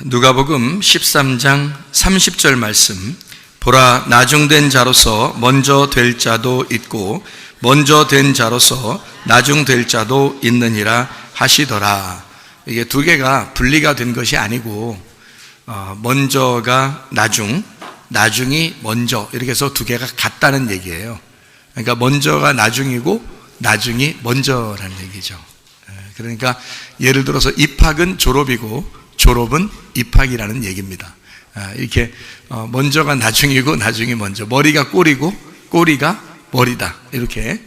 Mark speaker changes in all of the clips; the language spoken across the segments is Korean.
Speaker 1: 누가복음 13장 30절 말씀. 보라, 나중된 자로서 먼저 될 자도 있고 먼저 된 자로서 나중 될 자도 있느니라 하시더라. 이게 두 개가 분리가 된 것이 아니고 먼저가 나중, 나중이 먼저, 이렇게 해서 두 개가 같다는 얘기예요. 그러니까 먼저가 나중이고 나중이 먼저라는 얘기죠. 그러니까 예를 들어서 입학은 졸업이고 졸업은 입학이라는 얘기입니다. 이렇게 먼저가 나중이고 나중이 먼저, 머리가 꼬리고 꼬리가 머리다, 이렇게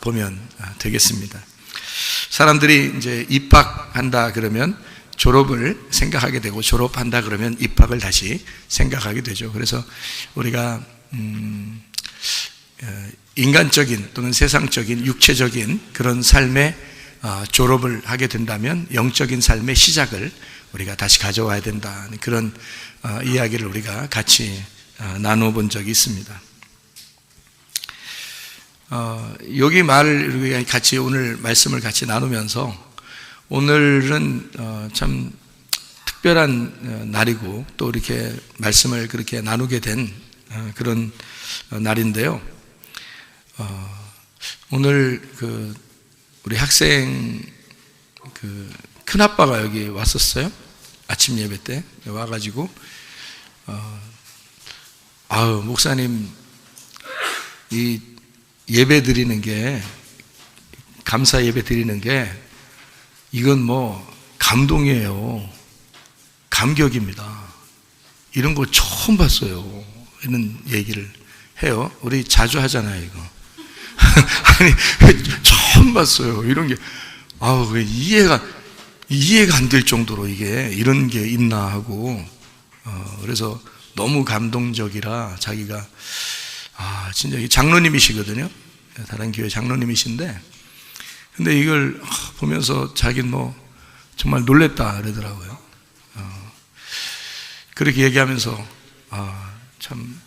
Speaker 1: 보면 되겠습니다. 사람들이 이제 입학한다 그러면 졸업을 생각하게 되고 졸업한다 그러면 입학을 다시 생각하게 되죠. 그래서 우리가 인간적인 또는 세상적인 육체적인 그런 삶의 졸업을 하게 된다면 영적인 삶의 시작을 우리가 다시 가져와야 된다는 그런 이야기를 우리가 같이 나눠본 적이 있습니다. 여기 말을 같이 오늘 말씀을 같이 나누면서 오늘은 참 특별한 날이고 또 이렇게 말씀을 그렇게 나누게 된 그런 날인데요. 오늘 우리 학생 큰아빠가 여기 왔었어요. 아침 예배 때 와가지고 목사님 이 예배 드리는 게, 감사 예배 드리는 게 이건 뭐 감동이에요. 감격입니다. 이런 거 처음 봤어요. 이런 얘기를 해요. 우리 자주 하잖아요, 이거. 아니, 처음 봤어요. 이런 게, 이해가 안 될 정도로 이게 이런 게 있나 하고, 그래서 너무 감동적이라 자기가, 진짜 장로님이시거든요. 다른 교회 장로님이신데, 근데 이걸 보면서 자기는 뭐 정말 놀랬다 그러더라고요. 그렇게 얘기하면서, 참,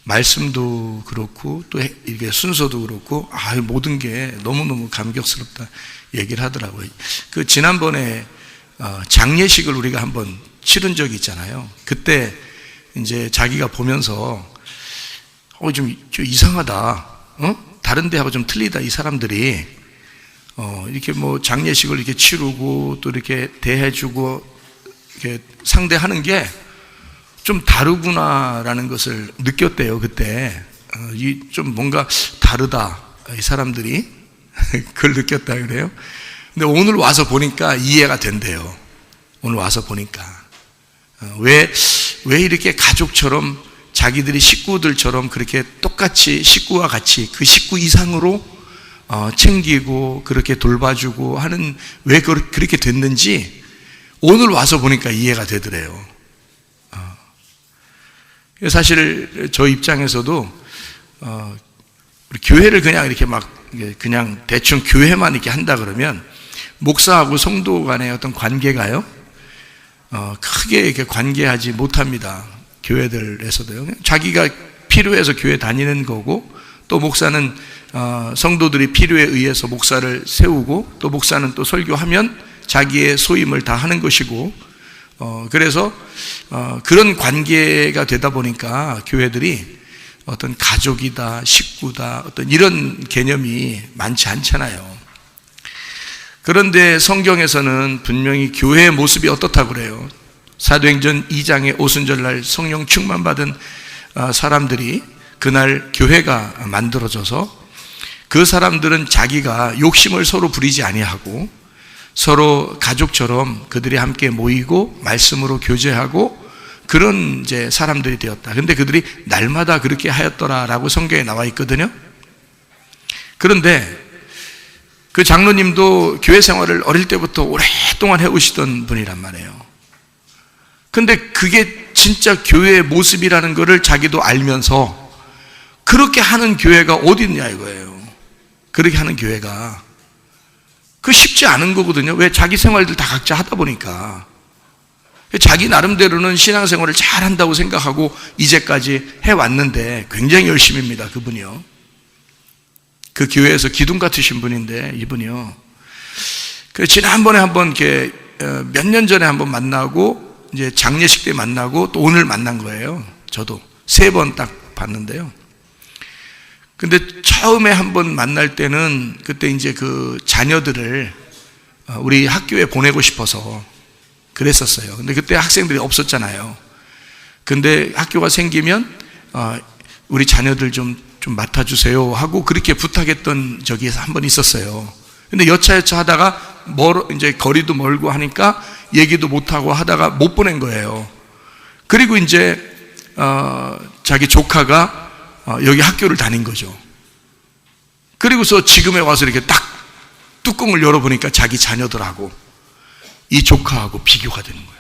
Speaker 1: 말씀도 그렇고, 또 이게 순서도 그렇고, 모든 게 너무너무 감격스럽다 얘기를 하더라고요. 지난번에 장례식을 우리가 한번 치른 적이 있잖아요. 그때 이제 자기가 보면서 좀 이상하다, 다른 데하고 좀 틀리다, 이 사람들이 이렇게 뭐 장례식을 이렇게 치르고 또 이렇게 대해주고 이렇게 상대하는 게 좀 다르구나라는 것을 느꼈대요. 그때 좀 뭔가 다르다, 이 사람들이 그걸 느꼈다 그래요. 근데 오늘 와서 보니까 이해가 된대요. 오늘 와서 보니까 왜 이렇게 가족처럼 자기들이 식구들처럼 그렇게 똑같이 식구와 같이 그 식구 이상으로 챙기고 그렇게 돌봐주고 하는, 왜 그렇게 됐는지 오늘 와서 보니까 이해가 되더래요. 사실 저 입장에서도 우리 교회를 그냥 이렇게 그냥 대충 교회만 이렇게 한다 그러면 목사하고 성도 간의 어떤 관계가요, 크게 이렇게 관계하지 못합니다. 교회들에서도요. 자기가 필요해서 교회 다니는 거고, 또 목사는 성도들이 필요에 의해서 목사를 세우고, 또 목사는 또 설교하면 자기의 소임을 다 하는 것이고, 그래서 그런 관계가 되다 보니까 교회들이 어떤 가족이다, 식구다, 어떤 이런 개념이 많지 않잖아요. 그런데 성경에서는 분명히 교회의 모습이 어떻다고 그래요. 사도행전 2장의 오순절날 성령 충만받은 사람들이 그날 교회가 만들어져서 그 사람들은 자기가 욕심을 서로 부리지 아니하고 서로 가족처럼 그들이 함께 모이고 말씀으로 교제하고 그런 이제 사람들이 되었다. 근데 그들이 날마다 그렇게 하였더라라고 성경에 나와 있거든요. 그런데 그 장로님도 교회 생활을 어릴 때부터 오랫동안 해오시던 분이란 말이에요. 근데 그게 진짜 교회의 모습이라는 것을 자기도 알면서 그렇게 하는 교회가 어디 있냐 이거예요. 그렇게 하는 교회가 쉽지 않은 거거든요. 왜? 자기 생활들 다 각자 하다 보니까. 자기 나름대로는 신앙생활을 잘 한다고 생각하고 이제까지 해왔는데 굉장히 열심입니다, 그분이요. 그 교회에서 기둥 같으신 분인데 이분이요. 지난번에 한번 이렇게 몇 년 전에 한번 만나고 이제 장례식 때 만나고 또 오늘 만난 거예요. 저도 3번 딱 봤는데요. 근데 처음에 한번 만날 때는 그때 이제 그 자녀들을 우리 학교에 보내고 싶어서 그랬었어요. 근데 그때 학생들이 없었잖아요. 근데 학교가 생기면 우리 자녀들 좀 맡아주세요 하고 그렇게 부탁했던 적이 한 번 있었어요. 근데 여차여차 하다가 이제 거리도 멀고 하니까 얘기도 못하고 하다가 못 보낸 거예요. 그리고 이제 자기 조카가 여기 학교를 다닌 거죠. 그리고서 지금에 와서 이렇게 딱 뚜껑을 열어보니까 자기 자녀들하고 이 조카하고 비교가 되는 거예요.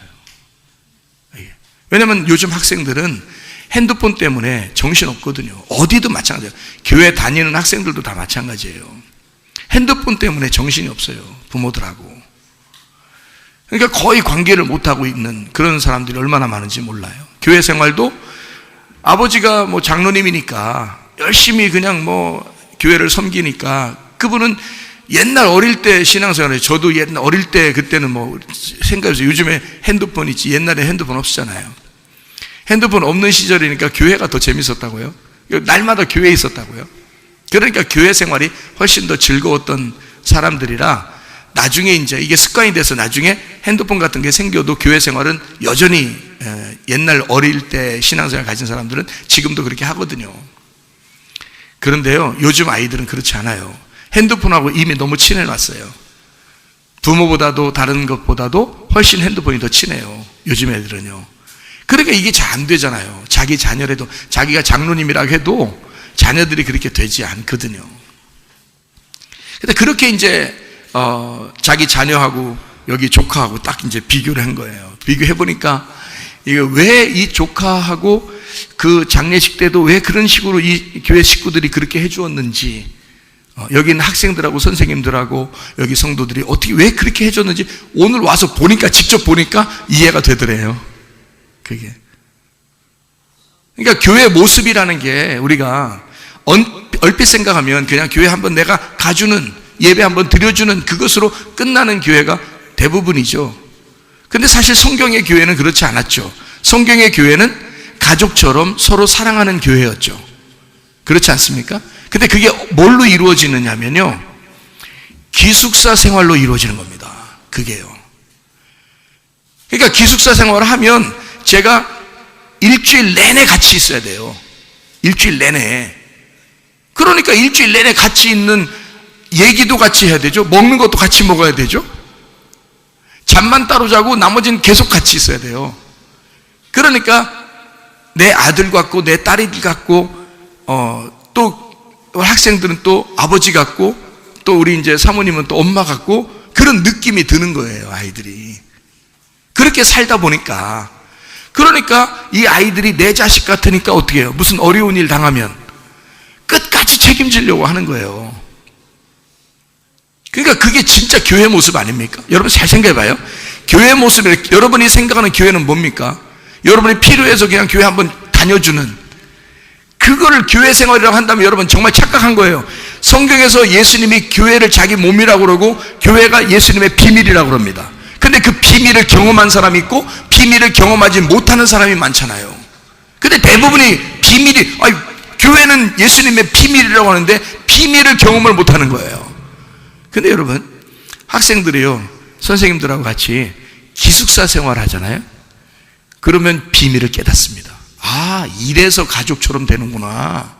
Speaker 1: 왜냐하면 요즘 학생들은 핸드폰 때문에 정신없거든요. 어디도 마찬가지예요. 교회 다니는 학생들도 다 마찬가지예요. 핸드폰 때문에 정신이 없어요. 부모들하고. 그러니까 거의 관계를 못하고 있는 그런 사람들이 얼마나 많은지 몰라요. 교회 생활도 아버지가 뭐 장로님이니까 열심히 그냥 뭐 교회를 섬기니까 그분은 옛날 어릴 때 신앙생활에 저도 옛날 어릴 때 그때는 뭐 생각해보세요. 요즘에 핸드폰 있지 옛날에 핸드폰 없었잖아요. 핸드폰 없는 시절이니까 교회가 더 재밌었다고요. 날마다 교회에 있었다고요. 그러니까 교회 생활이 훨씬 더 즐거웠던 사람들이라 나중에 이제 이게 습관이 돼서 나중에 핸드폰 같은 게 생겨도 교회 생활은 여전히 옛날 어릴 때 신앙생활 가진 사람들은 지금도 그렇게 하거든요. 그런데요, 요즘 아이들은 그렇지 않아요. 핸드폰하고 이미 너무 친해놨어요. 부모보다도 다른 것보다도 훨씬 핸드폰이 더 친해요. 요즘 애들은요. 그러니까 이게 잘 안 되잖아요. 자기 자녀라도 자기가 장로님이라고 해도 자녀들이 그렇게 되지 않거든요. 근데 그렇게 이제 자기 자녀하고 여기 조카하고 딱 이제 비교를 한 거예요. 비교해 보니까 이게 왜 이 조카하고 그 장례식 때도 왜 그런 식으로 이 교회 식구들이 그렇게 해주었는지, 여기 있는 학생들하고 선생님들하고 여기 성도들이 어떻게 왜 그렇게 해줬는지 오늘 와서 보니까 직접 보니까 이해가 되더래요. 그게. 그러니까 교회 모습이라는 게 우리가 얼핏 생각하면 그냥 교회 한번 내가 가주는 예배 한번 드려주는 그것으로 끝나는 교회가 대부분이죠. 근데 사실 성경의 교회는 그렇지 않았죠. 성경의 교회는 가족처럼 서로 사랑하는 교회였죠. 그렇지 않습니까? 근데 그게 뭘로 이루어지느냐면요, 기숙사 생활로 이루어지는 겁니다. 그게요. 그러니까 기숙사 생활을 하면 제가 일주일 내내 같이 있어야 돼요. 일주일 내내. 그러니까 일주일 내내 같이 있는 얘기도 같이 해야 되죠. 먹는 것도 같이 먹어야 되죠. 잠만 따로 자고 나머지는 계속 같이 있어야 돼요. 그러니까 내 아들 같고 내 딸이 같고 또 학생들은 또 아버지 같고 또 우리 이제 사모님은 또 엄마 같고 그런 느낌이 드는 거예요. 아이들이 그렇게 살다 보니까. 그러니까 이 아이들이 내 자식 같으니까 어떻게 해요? 무슨 어려운 일 당하면 끝까지 책임지려고 하는 거예요. 그러니까 그게 진짜 교회 모습 아닙니까? 여러분 잘 생각해 봐요. 교회 모습이, 여러분이 생각하는 교회는 뭡니까? 여러분이 필요해서 그냥 교회 한번 다녀주는, 그거를 교회 생활이라고 한다면 여러분 정말 착각한 거예요. 성경에서 예수님이 교회를 자기 몸이라고 그러고 교회가 예수님의 비밀이라고 그럽니다. 근데 그 비밀을 경험한 사람이 있고 비밀을 경험하지 못하는 사람이 많잖아요. 근데 대부분이 교회는 예수님의 비밀이라고 하는데 비밀을 경험을 못하는 거예요. 근데 여러분, 학생들이요, 선생님들하고 같이 기숙사 생활 하잖아요. 그러면 비밀을 깨닫습니다. 아, 이래서 가족처럼 되는구나.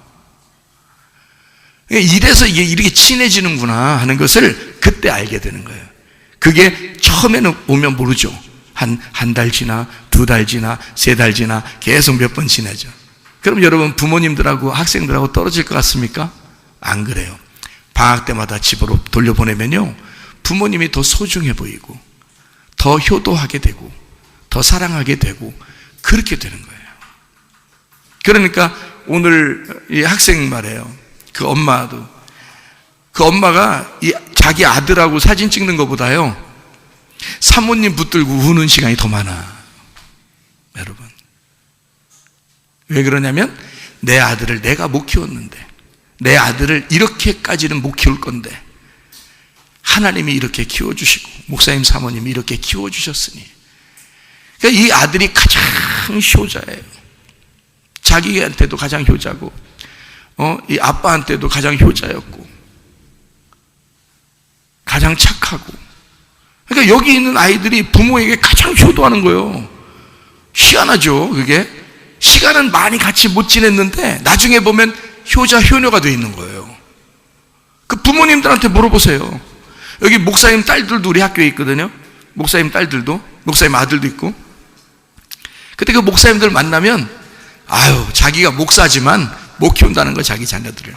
Speaker 1: 이래서 이게 이렇게 친해지는구나 하는 것을 그때 알게 되는 거예요. 그게 처음에는 오면 모르죠. 한 달 지나, 2달 지나, 3달 지나, 계속 몇 번 지나죠. 그럼 여러분, 부모님들하고 학생들하고 떨어질 것 같습니까? 안 그래요. 방학 때마다 집으로 돌려보내면요, 부모님이 더 소중해 보이고 더 효도하게 되고 더 사랑하게 되고 그렇게 되는 거예요. 그러니까 오늘 이 학생 말이에요. 그 엄마도, 그 엄마가 자기 아들하고 사진 찍는 것보다요 사모님 붙들고 우는 시간이 더 많아. 여러분, 왜 그러냐면 내 아들을 내가 못 키웠는데, 내 아들을 이렇게까지는 못 키울 건데 하나님이 이렇게 키워주시고 목사님 사모님이 이렇게 키워주셨으니, 그러니까 이 아들이 가장 효자예요. 자기한테도 가장 효자고, 이 아빠한테도 가장 효자였고, 가장 착하고. 그러니까 여기 있는 아이들이 부모에게 가장 효도하는 거예요. 희한하죠, 그게? 시간은 많이 같이 못 지냈는데, 나중에 보면 효자, 효녀가 되어 있는 거예요. 그 부모님들한테 물어보세요. 여기 목사님 딸들도 우리 학교에 있거든요. 목사님 딸들도, 목사님 아들도 있고. 그때 그 목사님들 만나면, 아유, 자기가 목사지만 못 키운다는 거, 자기 자녀들을.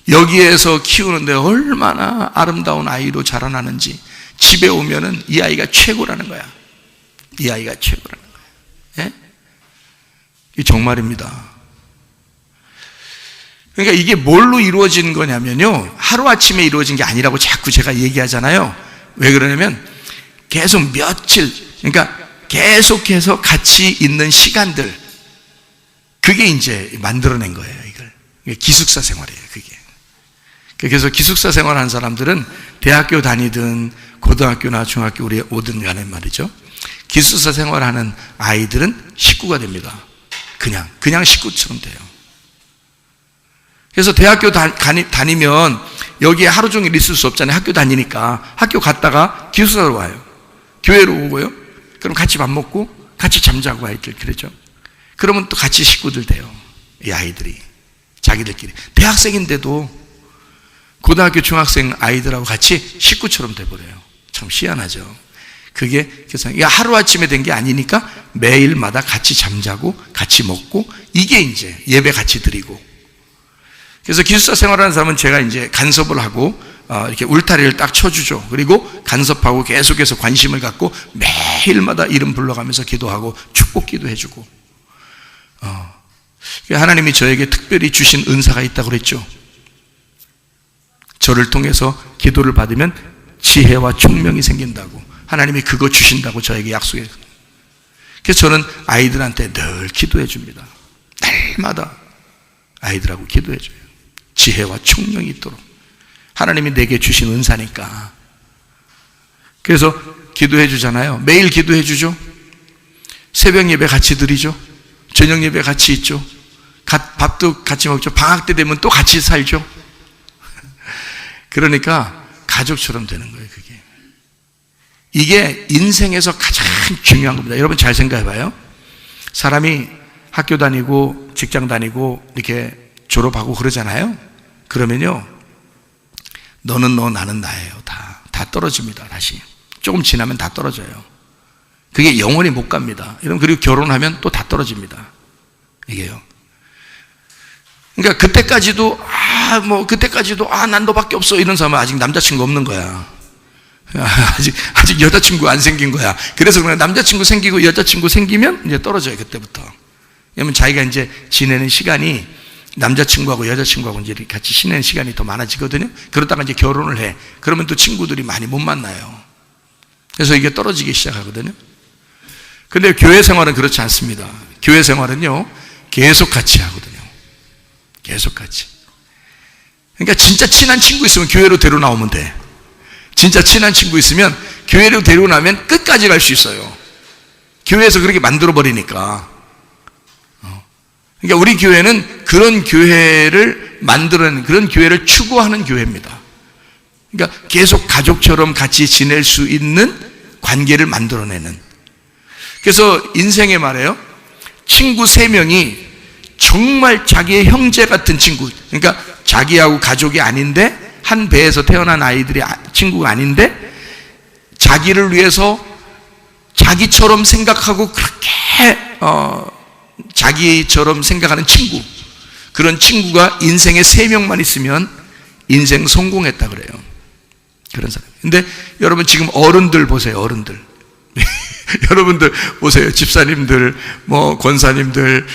Speaker 1: 여기에서 키우는데 얼마나 아름다운 아이로 자라나는지, 집에 오면은 이 아이가 최고라는 거야. 이 아이가 최고라는 거야. 예? 이게 정말입니다. 그러니까 이게 뭘로 이루어진 거냐면요, 하루아침에 이루어진 게 아니라고 자꾸 제가 얘기하잖아요. 왜 그러냐면 계속 며칠, 그러니까 계속해서 같이 있는 시간들, 그게 이제 만들어낸 거예요. 이게 기숙사 생활이에요, 그게. 그래서 기숙사 생활하는 사람들은 대학교 다니든 고등학교나 중학교 우리 오든 간에 말이죠, 기숙사 생활하는 아이들은 식구가 됩니다. 그냥 식구처럼 돼요. 그래서 대학교 다니면 여기에 하루 종일 있을 수 없잖아요. 학교 다니니까. 학교 갔다가 기숙사로 와요. 교회로 오고요. 그럼 같이 밥 먹고 같이 잠자고 아이들, 그러죠. 그러면 또 같이 식구들 돼요. 이 아이들이 자기들끼리. 대학생인데도 고등학교 중학생 아이들하고 같이 식구처럼 돼버려요. 참 희한하죠. 그게 그래서 하루아침에 된 게 아니니까 매일마다 같이 잠자고 같이 먹고, 이게 이제 예배 같이 드리고. 그래서 기숙사 생활하는 사람은 제가 이제 간섭을 하고 이렇게 울타리를 딱 쳐주죠. 그리고 간섭하고 계속해서 관심을 갖고 매일마다 이름 불러가면서 기도하고 축복기도 해주고. 하나님이 저에게 특별히 주신 은사가 있다고 그랬죠. 저를 통해서 기도를 받으면 지혜와 총명이 생긴다고, 하나님이 그거 주신다고 저에게 약속해요. 그래서 저는 아이들한테 늘 기도해 줍니다. 날마다 아이들하고 기도해 줘요. 지혜와 총명이 있도록. 하나님이 내게 주신 은사니까. 그래서 기도해 주잖아요. 매일 기도해 주죠. 새벽 예배 같이 드리죠. 저녁 예배 같이 있죠. 밥도 같이 먹죠. 방학 때 되면 또 같이 살죠. 그러니까 가족처럼 되는 거예요, 그게. 이게 인생에서 가장 중요한 겁니다. 여러분 잘 생각해 봐요. 사람이 학교 다니고 직장 다니고 이렇게 졸업하고 그러잖아요. 그러면요, 너는 너, 나는 나예요. 다 떨어집니다. 다시 조금 지나면 다 떨어져요. 그게 영원히 못 갑니다. 여러분, 그리고 결혼하면 또 다 떨어집니다. 이게요. 그러니까 그때까지도 난 너밖에 없어 이런 사람은 아직 남자친구 없는 거야. 아직 여자친구 안 생긴 거야. 그래서 그냥 남자친구 생기고 여자친구 생기면 이제 떨어져요, 그때부터. 왜냐면 자기가 이제 지내는 시간이 남자친구하고 여자친구하고 이제 같이 지내는 시간이 더 많아지거든요. 그러다가 이제 결혼을 해. 그러면 또 친구들이 많이 못 만나요. 그래서 이게 떨어지기 시작하거든요. 근데 교회 생활은 그렇지 않습니다. 교회 생활은요, 계속 같이 하거든요. 계속 같이. 그러니까 진짜 친한 친구 있으면 교회로 데려 나오면 돼. 진짜 친한 친구 있으면 교회로 데리고 나면 끝까지 갈 수 있어요. 교회에서 그렇게 만들어 버리니까. 그러니까 우리 교회는 그런 교회를 만들어내는, 그런 교회를 추구하는 교회입니다. 그러니까 계속 가족처럼 같이 지낼 수 있는 관계를 만들어내는. 그래서 인생에 말해요, 친구 3명이 정말 자기의 형제 같은 친구, 그러니까 자기하고 가족이 아닌데, 한 배에서 태어난 아이들이 친구가 아닌데 자기를 위해서 자기처럼 생각하고 그렇게 자기처럼 생각하는 친구, 그런 친구가 인생에 3명만 있으면 인생 성공했다 그래요. 그런 사람. 근데 여러분 지금 어른들 보세요. 어른들. 여러분들 보세요. 집사님들, 권사님들,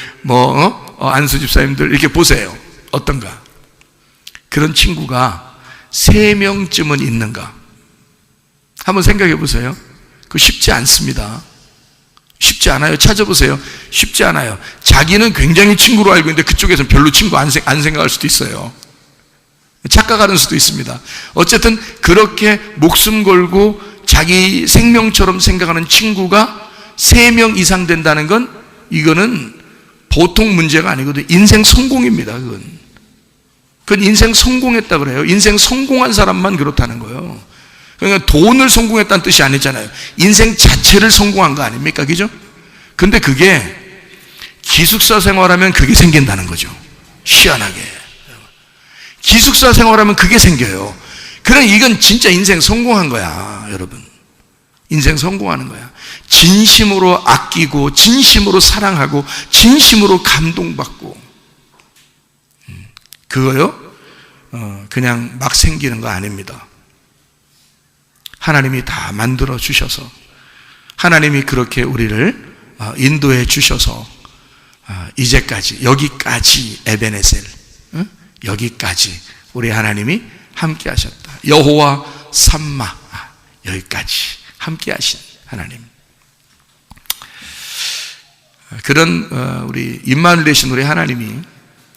Speaker 1: 안수 집사님들 이렇게 보세요. 어떤가? 그런 친구가 3명쯤은 있는가? 한번 생각해 보세요. 그거 쉽지 않습니다. 쉽지 않아요. 찾아보세요. 쉽지 않아요. 자기는 굉장히 친구로 알고 있는데 그쪽에서는 별로 친구 안 생각할 수도 있어요. 착각하는 수도 있습니다. 어쨌든 그렇게 목숨 걸고 자기 생명처럼 생각하는 친구가 3명 이상 된다는 건 이거는 보통 문제가 아니거든요. 인생 성공입니다. 그건 인생 성공했다 그래요. 인생 성공한 사람만 그렇다는 거예요. 그러니까 돈을 성공했다는 뜻이 아니잖아요. 인생 자체를 성공한 거 아닙니까? 그죠? 근데 그게 기숙사 생활하면 그게 생긴다는 거죠. 희한하게. 기숙사 생활하면 그게 생겨요. 그럼 이건 진짜 인생 성공한 거야, 여러분. 인생 성공하는 거야. 진심으로 아끼고, 진심으로 사랑하고, 진심으로 감동받고. 그거요? 그냥 막 생기는 거 아닙니다. 하나님이 다 만들어 주셔서, 하나님이 그렇게 우리를 인도해 주셔서 이제까지, 여기까지 에베네셀, 여기까지 우리 하나님이 함께 하셨다. 여호와 삼마, 여기까지 함께 하신 하나님. 그런 우리 임마누엘 되신 우리 하나님이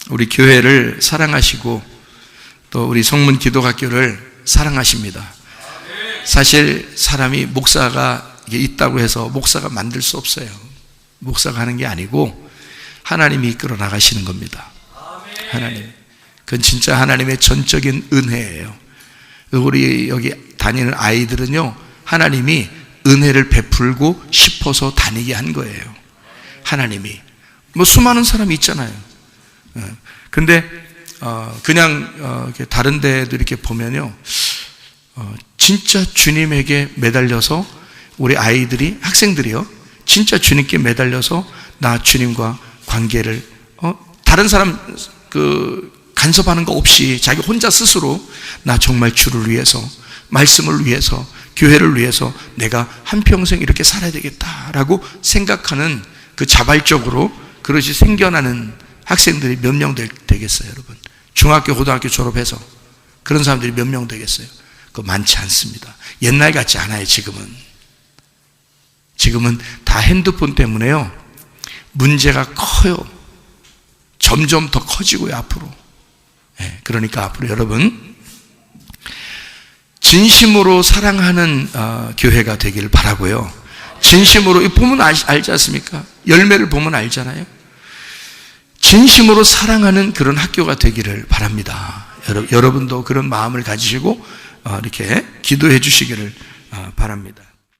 Speaker 1: 우리 교회를 사랑하시고 또 우리 성문 기도학교를 사랑하십니다. 사실 사람이 목사가 있다고 해서 목사가 만들 수 없어요. 목사가 하는 게 아니고 하나님이 이끌어 나가시는 겁니다. 하나님. 그건 진짜 하나님의 전적인 은혜예요. 우리 여기 다니는 아이들은요, 하나님이 은혜를 베풀고 싶어서 다니게 한 거예요. 하나님이. 뭐 수많은 사람이 있잖아요. 근데 그냥 다른 데도 이렇게 보면요, 진짜 주님에게 매달려서 우리 아이들이, 학생들이요, 진짜 주님께 매달려서 나 주님과 관계를 다른 사람 간섭하는 거 없이 자기 혼자 스스로 나 정말 주를 위해서, 말씀을 위해서, 교회를 위해서 내가 한평생 이렇게 살아야 되겠다라고 생각하는 그 자발적으로 그것이 생겨나는 학생들이 몇 명 되겠어요, 여러분? 중학교, 고등학교 졸업해서 그런 사람들이 몇 명 되겠어요? 그거 많지 않습니다. 옛날 같지 않아요, 지금은. 지금은 다 핸드폰 때문에요, 문제가 커요. 점점 더 커지고요, 앞으로. 그러니까 앞으로 여러분 진심으로 사랑하는 교회가 되길 바라고요. 진심으로, 보면 알지 않습니까? 열매를 보면 알잖아요. 진심으로 사랑하는 그런 학교가 되기를 바랍니다. 여러분도 그런 마음을 가지시고 이렇게 기도해 주시기를 바랍니다.